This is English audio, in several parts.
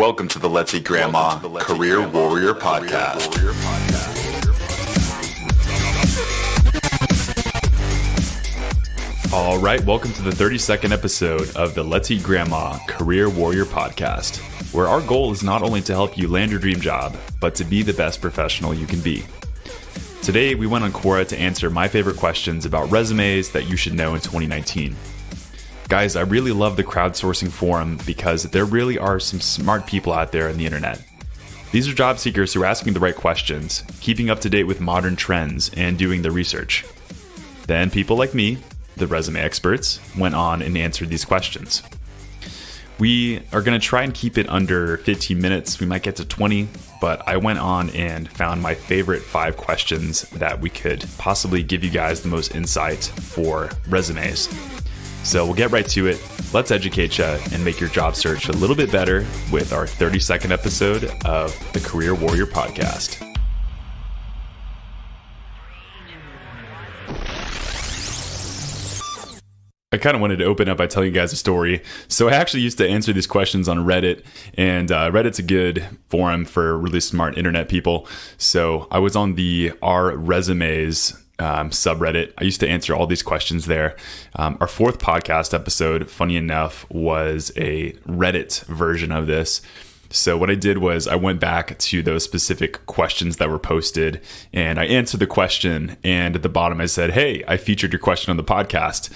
Welcome to the Let's Eat Grandma Career Warrior Podcast. All right, welcome to the 32nd episode of the Let's Eat Grandma Career Warrior Podcast, where our goal is not only to help you land your dream job, but to be the best professional you can be. Today, we went on Quora to answer my favorite questions about resumes that you should know in 2019. Guys, I really love the crowdsourcing forum because there really are some smart people out there on the internet. These are job seekers who are asking the right questions, keeping up to date with modern trends, and doing the research. Then people like me, the resume experts, went on and answered these questions. We are going to try and keep it under 15 minutes. We might get to 20, but I went on and found my favorite 5 questions that we could possibly give you guys the most insight for resumes. So we'll get right to it. Let's educate you and make your job search a little bit better with our 32nd episode of the Career Warrior Podcast. I kind of wanted to open up by telling you guys a story. So I actually used to answer these questions on Reddit, and Reddit's a good forum for really smart internet people. So I was on the R Resumes subreddit. I used to answer all these questions there. Our 4th podcast episode, funny enough, was a Reddit version of this. So what I did was I went back to those specific questions that were posted and I answered the question. And at the bottom, I said, hey, I featured your question on the podcast.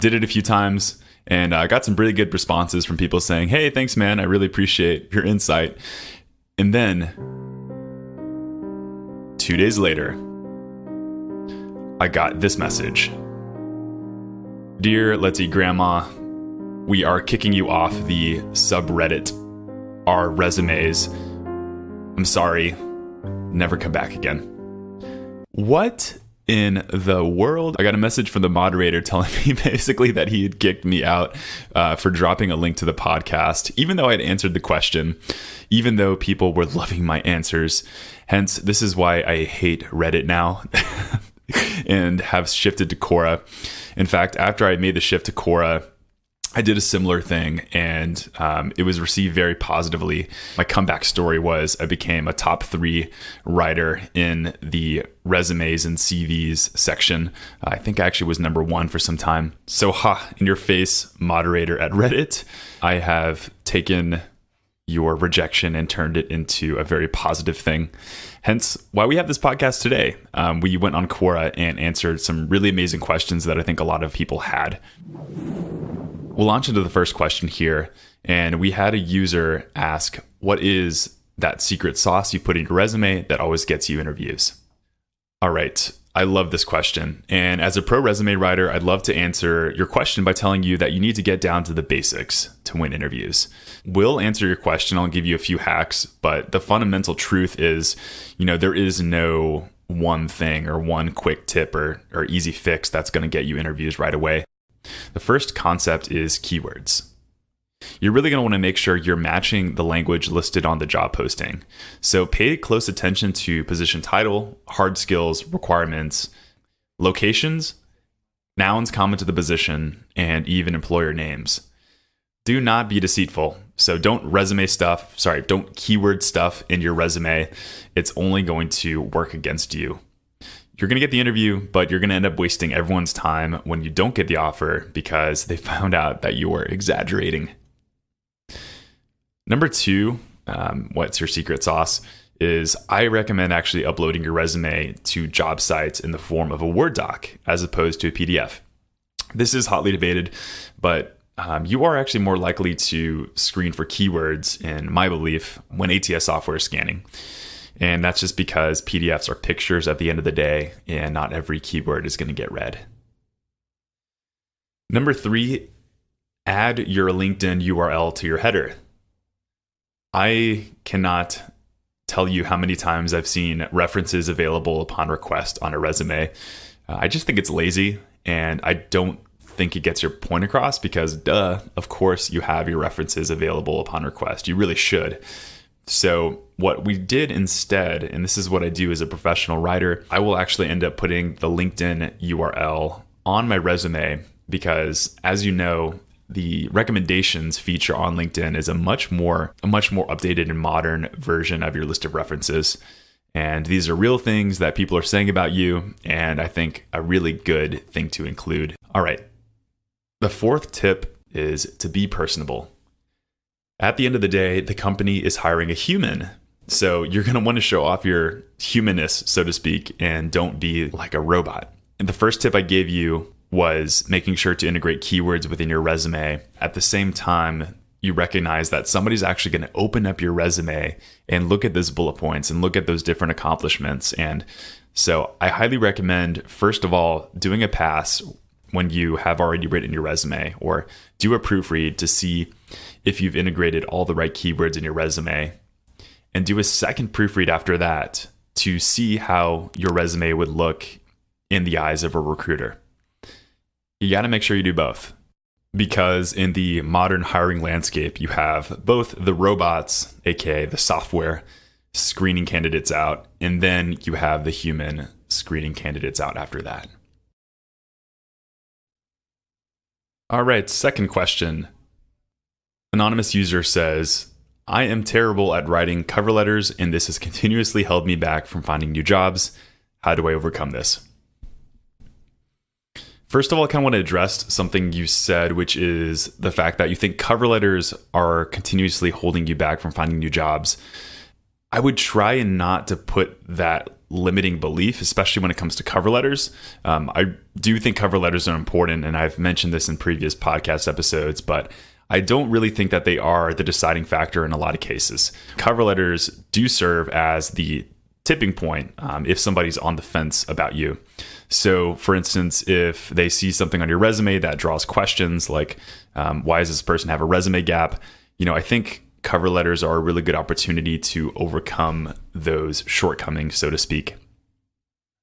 Did it a few times and I got some really good responses from people saying, hey, thanks, man. I really appreciate your insight. And then 2 days later, I got this message. Dear Let's Eat Grandma, we are kicking you off the subreddit, our resumes. I'm sorry, never come back again. What in the world? I got a message from the moderator telling me basically that he had kicked me out for dropping a link to the podcast, even though I had answered the question, even though people were loving my answers. Hence, this is why I hate Reddit now. And have shifted to Quora. In fact, after I made the shift to Quora, I did a similar thing and it was received very positively. My comeback story was I became a top 3 writer in the resumes and CVs section. I think I actually was number 1 for some time. So in your face, moderator at Reddit, I have taken your rejection and turned it into a very positive thing. Hence why we have this podcast today. We went on Quora and answered some really amazing questions that I think a lot of people had. We'll launch into the first question here. And we had a user ask, what is that secret sauce you put in your resume that always gets you interviews? All right. I love this question. And as a pro resume writer, I'd love to answer your question by telling you that you need to get down to the basics to win interviews. We'll answer your question. I'll give you a few hacks, but the fundamental truth is, there is no one thing or one quick tip or easy fix that's going to get you interviews right away. The first concept is keywords. You're really going to want to make sure you're matching the language listed on the job posting. So pay close attention to position title, hard skills, requirements, locations, nouns common to the position, and even employer names. Do not be deceitful. So don't keyword stuff in your resume. It's only going to work against you. You're going to get the interview, but you're going to end up wasting everyone's time when you don't get the offer because they found out that you were exaggerating. Number 2, what's your secret sauce, is I recommend actually uploading your resume to job sites in the form of a Word doc as opposed to a PDF. This is hotly debated, but you are actually more likely to screen for keywords, in my belief, when ATS software is scanning. And that's just because PDFs are pictures at the end of the day, and not every keyword is going to get read. Number 3, add your LinkedIn URL to your header. I cannot tell you how many times I've seen references available upon request on a resume. I just think it's lazy, and I don't think it gets your point across because, of course, you have your references available upon request. You really should. So what we did instead, and this is what I do as a professional writer, I will actually end up putting the LinkedIn URL on my resume because, as you know, the recommendations feature on LinkedIn is a much more updated and modern version of your list of references. And these are real things that people are saying about you, and I think a really good thing to include. All right. The fourth tip is to be personable. At the end of the day, the company is hiring a human. So you're going to want to show off your humanness, so to speak, and don't be like a robot. And the first tip I gave you was making sure to integrate keywords within your resume. At the same time, you recognize that somebody's actually going to open up your resume and look at those bullet points and look at those different accomplishments. And so I highly recommend, first of all, doing a pass when you have already written your resume, or do a proofread to see if you've integrated all the right keywords in your resume, and do a second proofread after that to see how your resume would look in the eyes of a recruiter. You got to make sure you do both, because in the modern hiring landscape, you have both the robots, aka the software, screening candidates out, and then you have the human screening candidates out after that. All right, second question. Anonymous user says, I am terrible at writing cover letters, and this has continuously held me back from finding new jobs. How do I overcome this? First of all, I kind of want to address something you said, which is the fact that you think cover letters are continuously holding you back from finding new jobs. I would try and not to put that limiting belief, especially when it comes to cover letters. I do think cover letters are important, and I've mentioned this in previous podcast episodes, but I don't really think that they are the deciding factor in a lot of cases. Cover letters do serve as the tipping point if somebody's on the fence about you. So, for instance, if they see something on your resume that draws questions like, why does this person have a resume gap? I think cover letters are a really good opportunity to overcome those shortcomings, so to speak.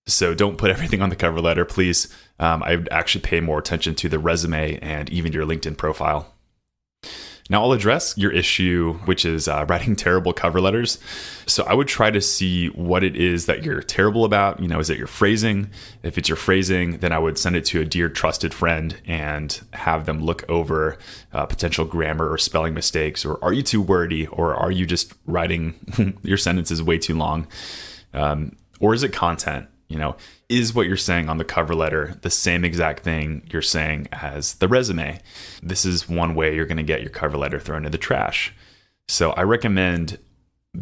So don't put everything on the cover letter, please. I would actually pay more attention to the resume and even your LinkedIn profile. Now I'll address your issue, which is writing terrible cover letters. So I would try to see what it is that you're terrible about. Is it your phrasing? If it's your phrasing, then I would send it to a dear trusted friend and have them look over potential grammar or spelling mistakes. Or are you too wordy? Or are you just writing your sentences way too long? Or is it content? Is what you're saying on the cover letter the same exact thing you're saying as the resume? This is one way you're going to get your cover letter thrown in the trash. So I recommend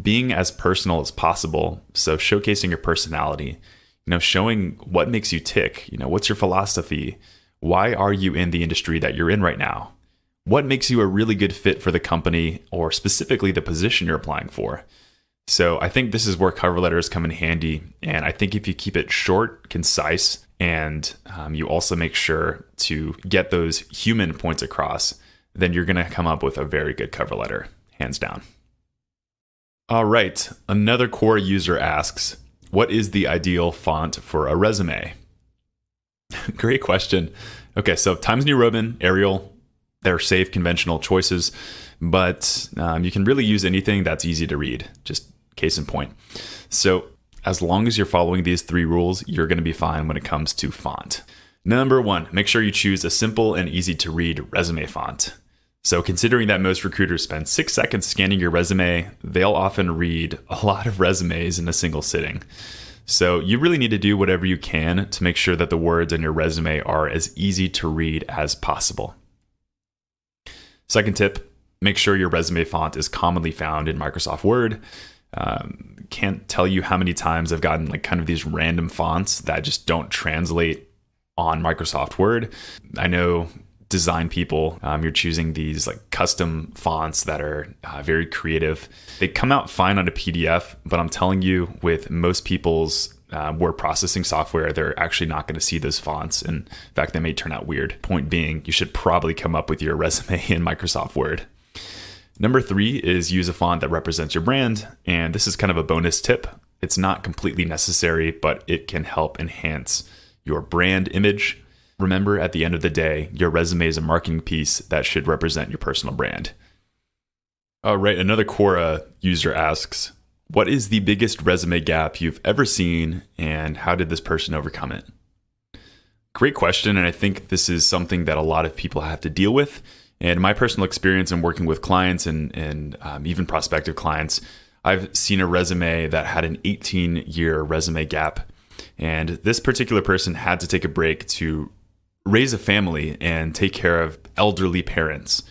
being as personal as possible. So showcasing your personality, showing what makes you tick, what's your philosophy? Why are you in the industry that you're in right now? What makes you a really good fit for the company or specifically the position you're applying for? So I think this is where cover letters come in handy. And I think if you keep it short, concise, and you also make sure to get those human points across, then you're going to come up with a very good cover letter, hands down. All right. Another Quora user asks, what is the ideal font for a resume? Great question. Okay, so Times New Roman, Arial, they're safe, conventional choices, but you can really use anything that's easy to read. Just case in point. So as long as you're following these 3 rules, you're going to be fine when it comes to font. Number 1, make sure you choose a simple and easy to read resume font. So considering that most recruiters spend 6 seconds scanning your resume, they'll often read a lot of resumes in a single sitting. So you really need to do whatever you can to make sure that the words in your resume are as easy to read as possible. Second tip, make sure your resume font is commonly found in Microsoft Word. Can't tell you how many times I've gotten kind of these random fonts that just don't translate on Microsoft Word. I know design people, you're choosing these custom fonts that are very creative. They come out fine on a PDF, but I'm telling you, with most people's word processing software, they're actually not going to see those fonts. And in fact, they may turn out weird. Point being, you should probably come up with your resume in Microsoft Word. Number 3 is use a font that represents your brand. And this is kind of a bonus tip. It's not completely necessary, but it can help enhance your brand image. Remember, at the end of the day, your resume is a marketing piece that should represent your personal brand. All right, another Quora user asks, what is the biggest resume gap you've ever seen, and how did this person overcome it? Great question, and I think this is something that a lot of people have to deal with. And my personal experience in working with clients and even prospective clients, I've seen a resume that had an 18-year resume gap. And this particular person had to take a break to raise a family and take care of elderly parents.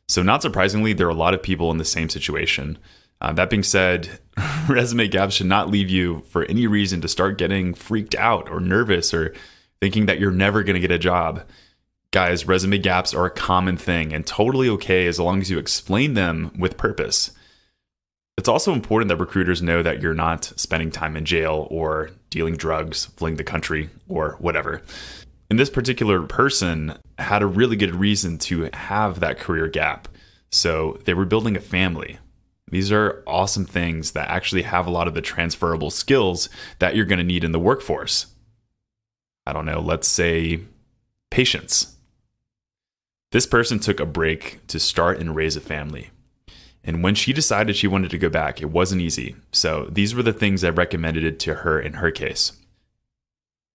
So not surprisingly, there are a lot of people in the same situation. That being said, resume gaps should not leave you for any reason to start getting freaked out or nervous or thinking that you're never going to get a job. Guys, resume gaps are a common thing and totally okay as long as you explain them with purpose. It's also important that recruiters know that you're not spending time in jail or dealing drugs, fleeing the country, or whatever. And this particular person had a really good reason to have that career gap. So they were building a family. These are awesome things that actually have a lot of the transferable skills that you're going to need in the workforce. I don't know, let's say patience. This person took a break to start and raise a family. And when she decided she wanted to go back, it wasn't easy. So these were the things I recommended it to her in her case.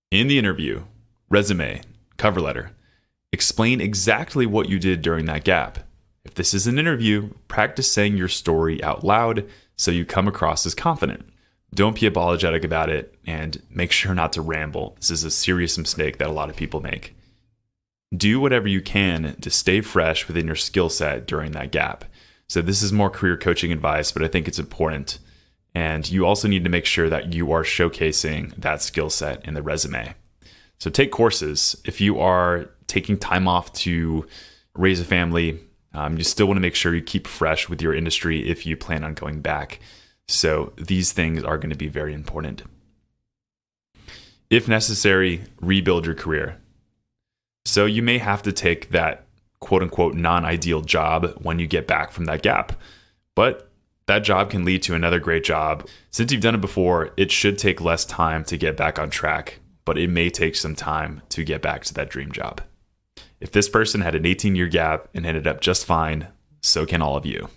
In the interview, resume, cover letter, explain exactly what you did during that gap. If this is an interview, practice saying your story out loud so you come across as confident. Don't be apologetic about it and make sure not to ramble. This is a serious mistake that a lot of people make. Do whatever you can to stay fresh within your skill set during that gap. So this is more career coaching advice, but I think it's important. And you also need to make sure that you are showcasing that skill set in the resume. So take courses. If you are taking time off to raise a family, you still want to make sure you keep fresh with your industry if you plan on going back. So these things are going to be very important. If necessary, rebuild your career. So you may have to take that quote unquote non-ideal job when you get back from that gap, but that job can lead to another great job. Since you've done it before, it should take less time to get back on track, but it may take some time to get back to that dream job. If this person had an 18-year gap and ended up just fine, so can all of you.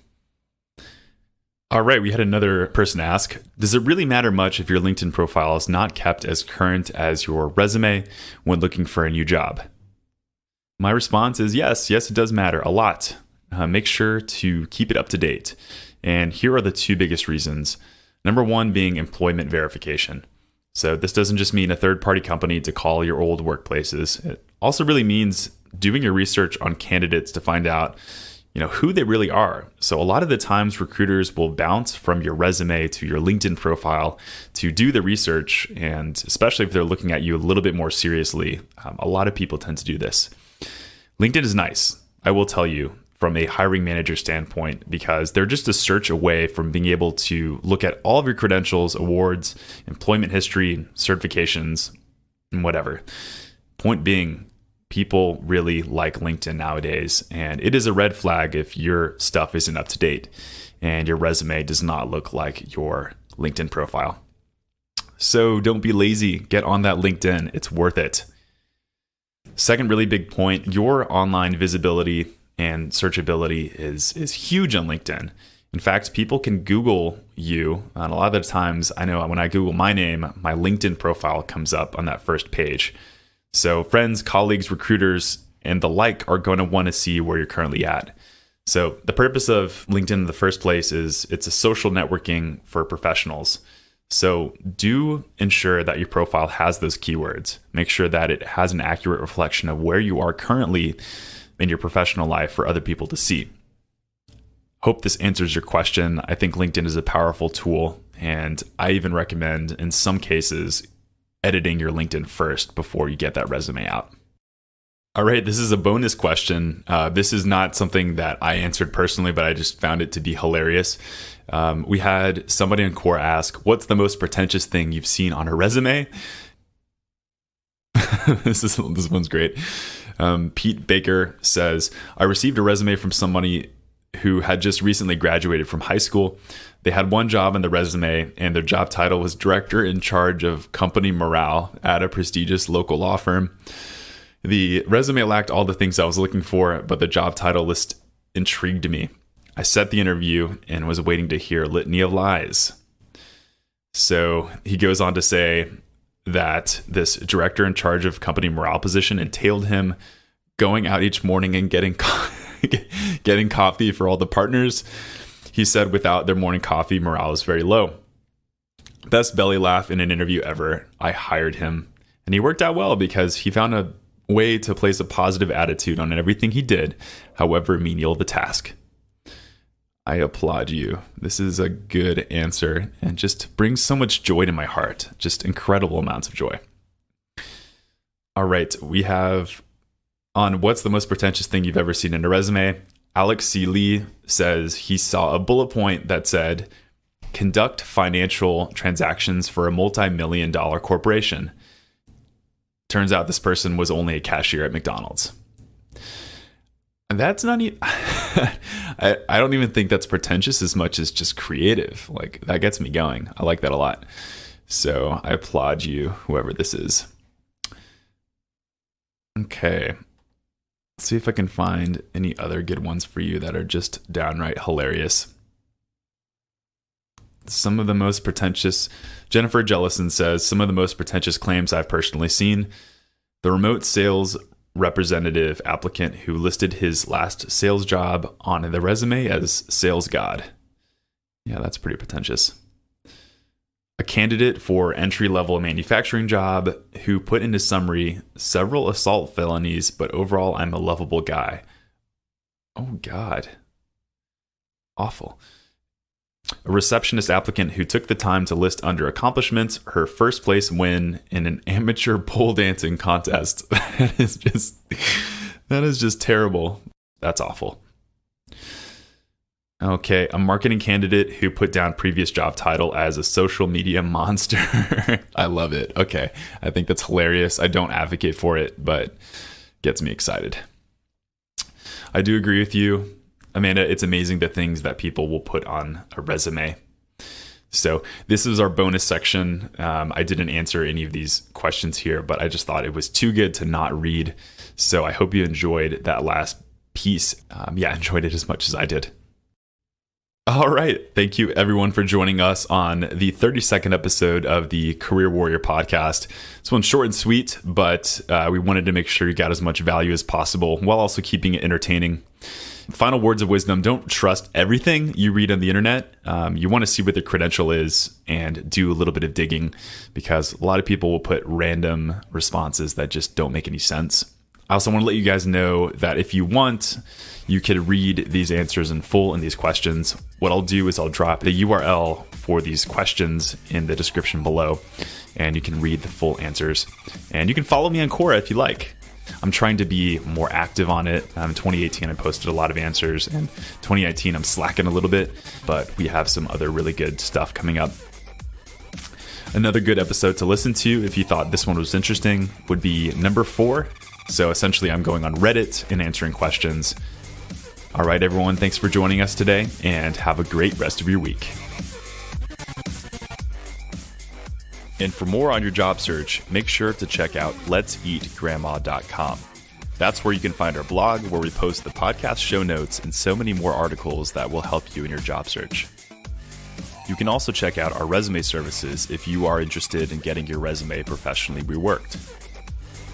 All right, we had another person ask, does it really matter much if your LinkedIn profile is not kept as current as your resume when looking for a new job? My response is yes, it does matter a lot. Make sure to keep it up to date. And here are the two biggest reasons. Number one being employment verification. So this doesn't just mean a third-party company to call your old workplaces. It also really means doing your research on candidates to find out, who they really are. So a lot of the times recruiters will bounce from your resume to your LinkedIn profile to do the research. And especially if they're looking at you a little bit more seriously, a lot of people tend to do this. LinkedIn is nice, I will tell you, from a hiring manager standpoint, because they're just a search away from being able to look at all of your credentials, awards, employment history, certifications, and whatever. Point being, people really like LinkedIn nowadays, and it is a red flag if your stuff isn't up to date and your resume does not look like your LinkedIn profile. So don't be lazy. Get on that LinkedIn. It's worth it. Second really big point, your online visibility and searchability is huge on LinkedIn. In fact, people can Google you. And a lot of the times, I know when I Google my name, my LinkedIn profile comes up on that first page. So friends, colleagues, recruiters, and the like are going to want to see where you're currently at. So the purpose of LinkedIn in the first place is it's a social networking for professionals. So do ensure that your profile has those keywords. Make sure that it has an accurate reflection of where you are currently in your professional life for other people to see. Hope this answers your question. I think LinkedIn is a powerful tool, and I even recommend, in some cases, editing your LinkedIn first before you get that resume out. All right, this is a bonus question. This is not something that I answered personally, but I just found it to be hilarious. We had somebody on Quora ask, what's the most pretentious thing you've seen on a resume? This one's great. Pete Baker says, I received a resume from somebody who had just recently graduated from high school. They had one job on the resume, and their job title was director in charge of company morale at a prestigious local law firm. The resume lacked all the things I was looking for, but the job title list intrigued me. I set the interview and was waiting to hear a litany of lies. So he goes on to say that this director in charge of company morale position entailed him going out each morning and getting getting coffee for all the partners. He said without their morning coffee, morale is very low. Best belly laugh in an interview ever. I hired him. And he worked out well because he found a way to place a positive attitude on everything he did, however menial the task. I applaud you. This is a good answer and just brings so much joy to my heart. Just incredible amounts of joy. All right, we have on what's the most pretentious thing you've ever seen in a resume. Alex C. Lee says he saw a bullet point that said, conduct financial transactions for a multi-million-dollar corporation. Turns out this person was only a cashier at McDonald's. And that's not even... I don't even think that's pretentious as much as just creative. Like, that gets me going. I like that a lot. So I applaud you, whoever this is. Okay. Let's see if I can find any other good ones for you that are just downright hilarious. Some of the most pretentious, Jennifer Jellison says, some of the most pretentious claims I've personally seen. The remote sales representative applicant who listed his last sales job on the resume as sales god. Yeah, that's pretty pretentious. A candidate for entry-level manufacturing job who put in his summary several assault felonies, but overall I'm a lovable guy. Oh, God. Awful. A receptionist applicant who took the time to list under accomplishments her first place win in an amateur pole dancing contest. That is just terrible. That's awful. Okay, a marketing candidate who put down previous job title as a social media monster. I love it. Okay, I think that's hilarious. I don't advocate for it, but gets me excited. I do agree with you, Amanda. It's amazing the things that people will put on a resume. So this is our bonus section. I didn't answer any of these questions here, but I just thought it was too good to not read. So I hope you enjoyed that last piece. Enjoyed it as much as I did. All right. Thank you, everyone, for joining us on the 32nd episode of the Career Warrior podcast. This one's short and sweet, but we wanted to make sure you got as much value as possible while also keeping it entertaining. Final words of wisdom: don't trust everything you read on the internet. You want to see what the credential is and do a little bit of digging, because a lot of people will put random responses that just don't make any sense. I also want to let you guys know that if you want, you could read these answers in full in these questions. What I'll do is I'll drop the URL for these questions in the description below, and you can read the full answers. And you can follow me on Quora if you like. I'm trying to be more active on it. In 2018, I posted a lot of answers, and 2019, I'm slacking a little bit, but we have some other really good stuff coming up. Another good episode to listen to if you thought this one was interesting would be number 4. So essentially, I'm going on Reddit and answering questions. All right, everyone, thanks for joining us today, and have a great rest of your week. And for more on your job search, make sure to check out letseatgrandma.com. That's where you can find our blog, where we post the podcast show notes and so many more articles that will help you in your job search. You can also check out our resume services if you are interested in getting your resume professionally reworked.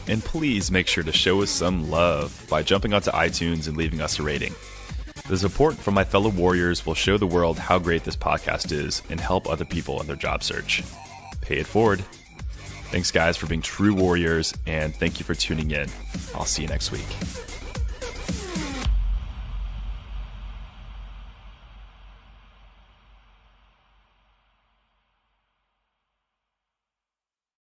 And please make sure to show us some love by jumping onto iTunes and leaving us a rating. The support from my fellow warriors will show the world how great this podcast is and help other people in their job search. Pay it forward. Thanks, guys, for being true warriors, and thank you for tuning in. I'll see you next week.